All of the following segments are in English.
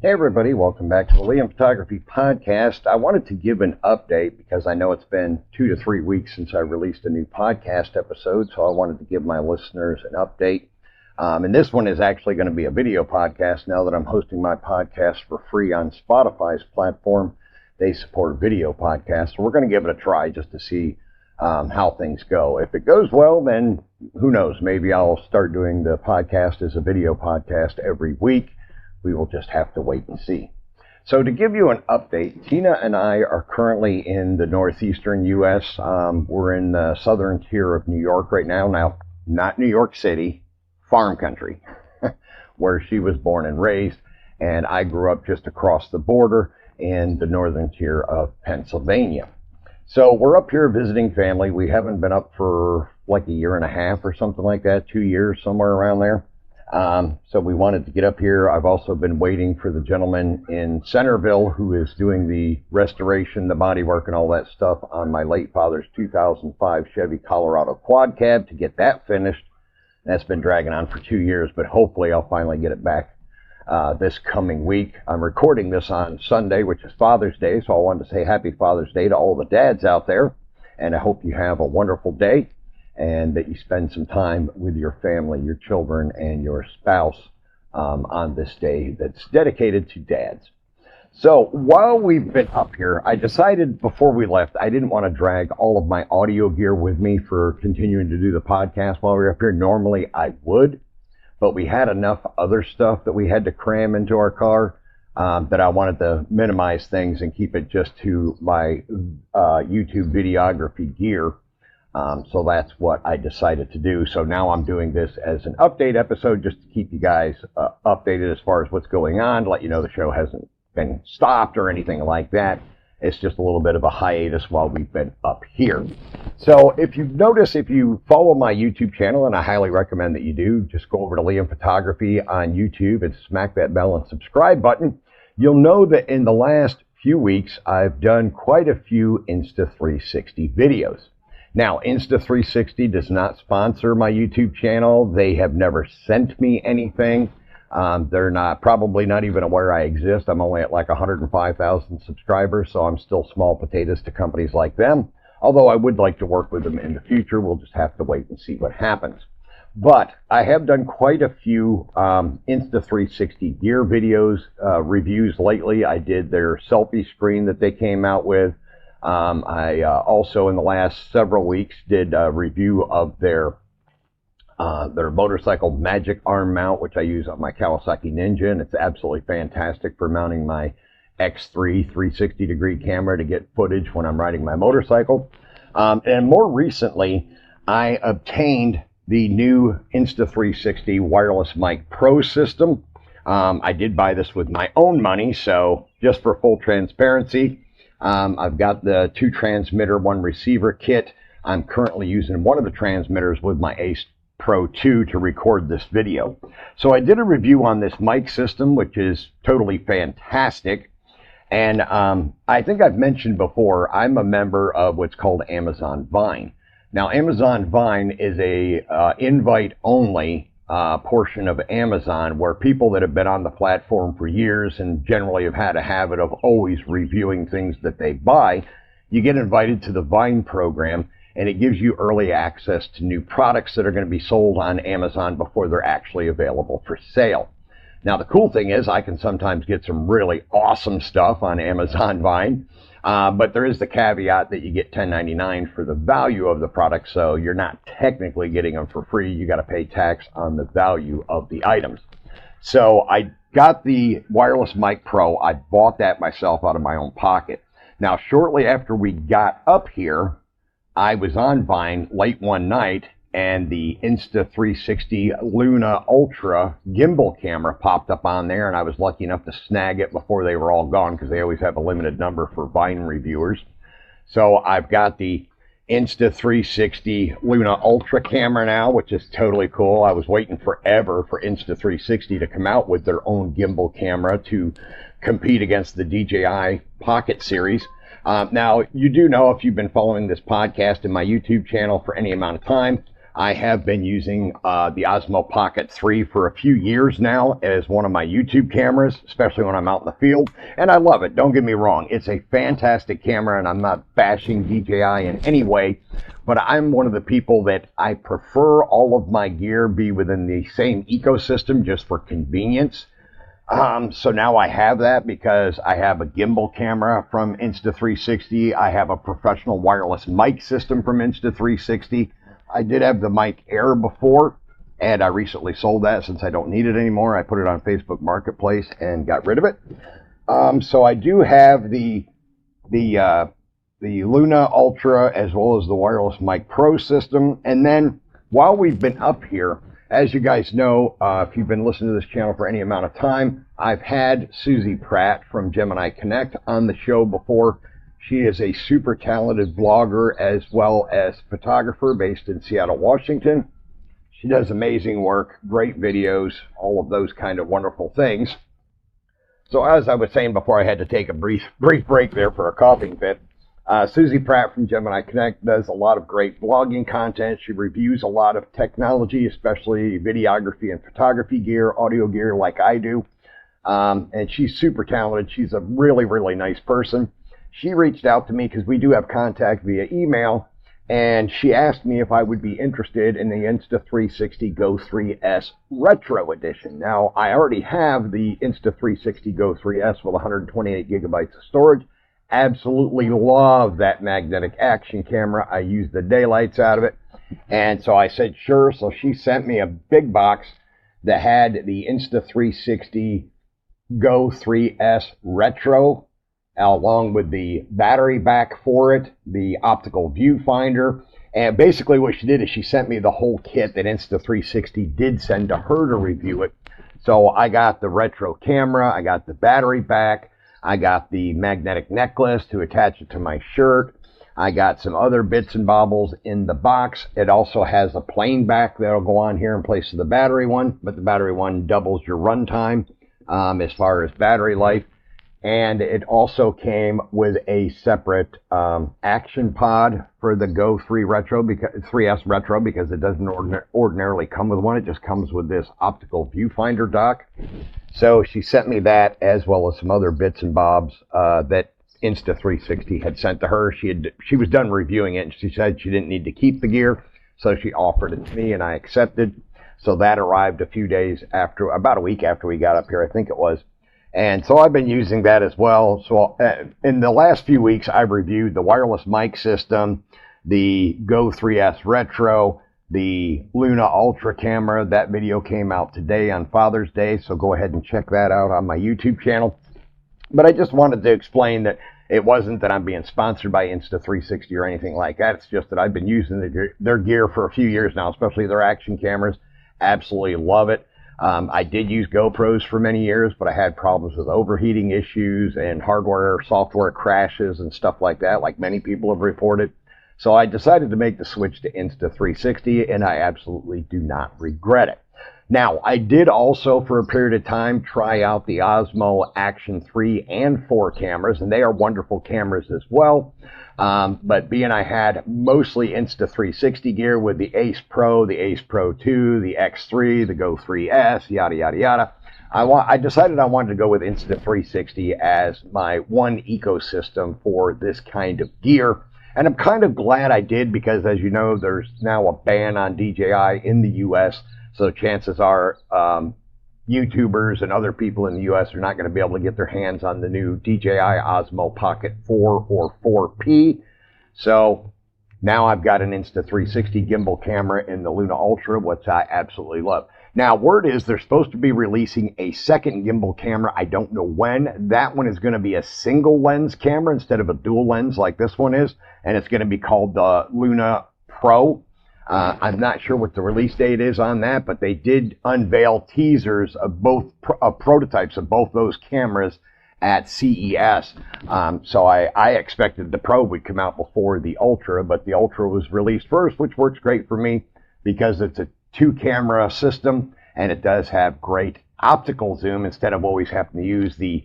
Hey everybody, welcome back to the Liam Photography Podcast. I wanted to give an update because I know it's been 2 to 3 weeks since I released a new podcast episode, so I wanted to give my listeners an update. And this one is actually going to be a video podcast now that I'm hosting my podcast for free on Spotify's platform. They support video podcasts, so we're going to give it a try just to see how things go. If it goes well, then who knows, maybe I'll start doing the podcast as a video podcast every week. We will just have to wait and see. So to give you an update, Tina and I are currently in the northeastern U.S. We're in the southern tier of New York right now. Now, not New York City, farm country, where she was born and raised. And I grew up just across the border in the northern tier of Pennsylvania. So we're up here visiting family. We haven't been up for like a year and a half or something like that, 2 years, somewhere around there. So we wanted to get up here. I've also been waiting for the gentleman in Centerville who is doing the restoration, the bodywork, and all that stuff on my late father's 2005 Chevy Colorado Quad Cab to get that finished. That's been dragging on for 2 years, but hopefully I'll finally get it back this coming week. I'm recording this on Sunday, which is Father's Day, so I wanted to say Happy Father's Day to all the dads out there, and I hope you have a wonderful day and that you spend some time with your family, your children, and your spouse on this day that's dedicated to dads. So while we've been up here, I decided before we left, I didn't want to drag all of my audio gear with me for continuing to do the podcast while we were up here. Normally I would, but we had enough other stuff that we had to cram into our car that I wanted to minimize things and keep it just to my YouTube videography gear. So that's what I decided to do. So now I'm doing this as an update episode just to keep you guys updated as far as what's going on, to let you know the show hasn't been stopped or anything like that. It's just a little bit of a hiatus while we've been up here. So if you've noticed, if you follow my YouTube channel, and I highly recommend that you do, just go over to Liam Photography on YouTube and smack that bell and subscribe button. You'll know that in the last few weeks, I've done quite a few Insta360 videos. Now, Insta360 does not sponsor my YouTube channel. They have never sent me anything. They're probably not even aware I exist. I'm only at like 105,000 subscribers, so I'm still small potatoes to companies like them. Although I would like to work with them in the future. We'll just have to wait and see what happens. But I have done quite a few Insta360 gear videos, reviews lately. I did their selfie screen that they came out with. I also, in the last several weeks, did a review of their motorcycle magic arm mount, which I use on my Kawasaki Ninja, and it's absolutely fantastic for mounting my X3 360-degree camera to get footage when I'm riding my motorcycle. And more recently, I obtained the new Insta360 Wireless Mic Pro system. I did buy this with my own money, so just for full transparency, I've got the 2 transmitter, 1 receiver kit. I'm currently using one of the transmitters with my Ace Pro 2 to record this video. So I did a review on this mic system, which is totally fantastic. And I think I've mentioned before, I'm a member of what's called Amazon Vine. Now, Amazon Vine is a invite-only portion of Amazon where people that have been on the platform for years and generally have had a habit of always reviewing things that they buy, you get invited to the Vine program, and it gives you early access to new products that are going to be sold on Amazon before they're actually available for sale. Now, the cool thing is I can sometimes get some really awesome stuff on Amazon Vine, but there is the caveat that you get $10.99 for the value of the product, so you're not technically getting them for free. You got to pay tax on the value of the items. So I got the Wireless Mic Pro. I bought that myself out of my own pocket. Now, shortly after we got up here, I was on Vine late one night, and the Insta360 Luna Ultra gimbal camera popped up on there, and I was lucky enough to snag it before they were all gone because they always have a limited number for Vine reviewers. So I've got the Insta360 Luna Ultra camera now, which is totally cool. I was waiting forever for Insta360 to come out with their own gimbal camera to compete against the DJI Pocket series. Now, you do know, if you've been following this podcast and my YouTube channel for any amount of time, I have been using the Osmo Pocket 3 for a few years now as one of my YouTube cameras, especially when I'm out in the field, and I love it. Don't get me wrong. It's a fantastic camera, and I'm not bashing DJI in any way, but I'm one of the people that I prefer all of my gear be within the same ecosystem just for convenience. So now I have that because I have a gimbal camera from Insta360. I have a professional wireless mic system from Insta360. I did have the Mic Air before, and I recently sold that since I don't need it anymore. I put it on Facebook Marketplace and got rid of it. So I do have the Luna Ultra as well as the Wireless Mic Pro system. And then while we've been up here, as you guys know, if you've been listening to this channel for any amount of time, I've had Susie Pratt from Gemini Connect on the show before. She is a super talented blogger as well as photographer based in Seattle, Washington. She does amazing work, great videos, all of those kind of wonderful things. So as I was saying before, I had to take a brief break there for a coughing fit. Susie Pratt from Gemini Connect does a lot of great blogging content. She reviews a lot of technology, especially videography and photography gear, audio gear like I do. And she's super talented. She's a really, really nice person. She reached out to me because we do have contact via email, and she asked me if I would be interested in the Insta360 Go 3S Retro Edition. Now, I already have the Insta360 Go 3S with 128 gigabytes of storage. Absolutely love that magnetic action camera. I use the daylights out of it. And so I said, sure. So she sent me a big box that had the Insta360 Go 3S Retro, along with the battery back for it, the optical viewfinder. And basically what she did is she sent me the whole kit that Insta360 did send to her to review it. So I got the retro camera, I got the battery back, I got the magnetic necklace to attach it to my shirt, I got some other bits and baubles in the box. It also has a plain back that'll go on here in place of the battery one, but the battery one doubles your runtime as far as battery life. And it also came with a separate action pod for the Go 3S Retro because it doesn't ordinarily come with one. It just comes with this optical viewfinder dock. So she sent me that as well as some other bits and bobs that Insta360 had sent to her. She was done reviewing it, and she said she didn't need to keep the gear, so she offered it to me, and I accepted. So that arrived a few days after, about a week after we got up here, I think it was. And so I've been using that as well. So in the last few weeks, I've reviewed the wireless mic system, the Go 3S Retro, the Luna Ultra camera. That video came out today on Father's Day, so go ahead and check that out on my YouTube channel. But I just wanted to explain that it wasn't that I'm being sponsored by Insta360 or anything like that. It's just that I've been using their gear for a few years now, especially their action cameras. Absolutely love it. I did use GoPros for many years, but I had problems with overheating issues and hardware, software crashes and stuff like that, like many people have reported. So I decided to make the switch to Insta360, and I absolutely do not regret it. Now, I did also, for a period of time, try out the Osmo Action 3 and 4 cameras, and they are wonderful cameras as well. But being I had mostly Insta360 gear with the Ace Pro, the Ace Pro 2, the X3, the Go 3S, yada, yada, yada, I decided I wanted to go with Insta360 as my one ecosystem for this kind of gear. And I'm kind of glad I did because, as you know, there's now a ban on DJI in the U.S., so chances are YouTubers and other people in the U.S. are not going to be able to get their hands on the new DJI Osmo Pocket 4 or 4P. So now I've got an Insta360 gimbal camera in the Luna Ultra, which I absolutely love. Now, word is they're supposed to be releasing a second gimbal camera. I don't know when. That one is going to be a single lens camera instead of a dual lens like this one is, and it's going to be called the Luna Pro. I'm not sure what the release date is on that, but they did unveil teasers of both prototypes of both those cameras at CES. So I expected the Pro would come out before the Ultra, but the Ultra was released first, which works great for me because it's a 2-camera system and it does have great optical zoom instead of always having to use the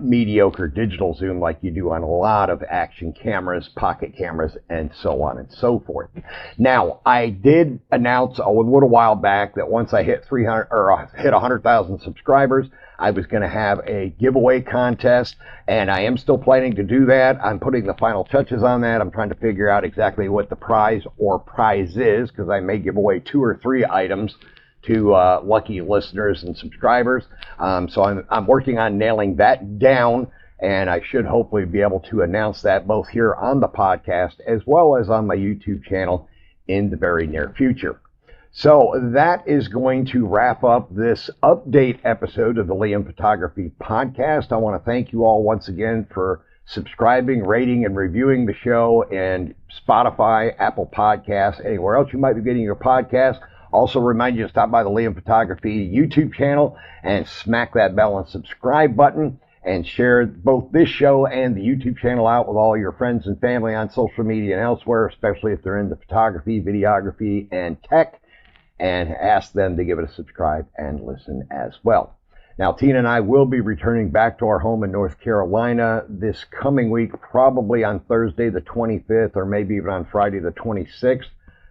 mediocre digital zoom like you do on a lot of action cameras, pocket cameras, and so on and so forth. Now, I did announce a little while back that once I hit 100,000 subscribers, I was going to have a giveaway contest, and I am still planning to do that. I'm putting the final touches on that. I'm trying to figure out exactly what the prize or prizes, because I may give away 2 or 3 items to lucky listeners and subscribers. So I'm working on nailing that down, and I should hopefully be able to announce that both here on the podcast as well as on my YouTube channel in the very near future. So that is going to wrap up this update episode of the Liam Photography Podcast. I want to thank you all once again for subscribing, rating, and reviewing the show in Spotify, Apple Podcasts, anywhere else you might be getting your podcast. Also remind you to stop by the Liam Photography YouTube channel and smack that bell and subscribe button, and share both this show and the YouTube channel out with all your friends and family on social media and elsewhere, especially if they're into photography, videography, and tech, and ask them to give it a subscribe and listen as well. Now, Tina and I will be returning back to our home in North Carolina this coming week, probably on Thursday the 25th or maybe even on Friday the 26th.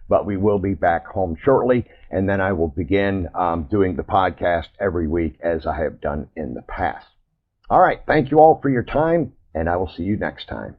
But we will be back home shortly, and then I will begin doing the podcast every week as I have done in the past. All right, thank you all for your time, and I will see you next time.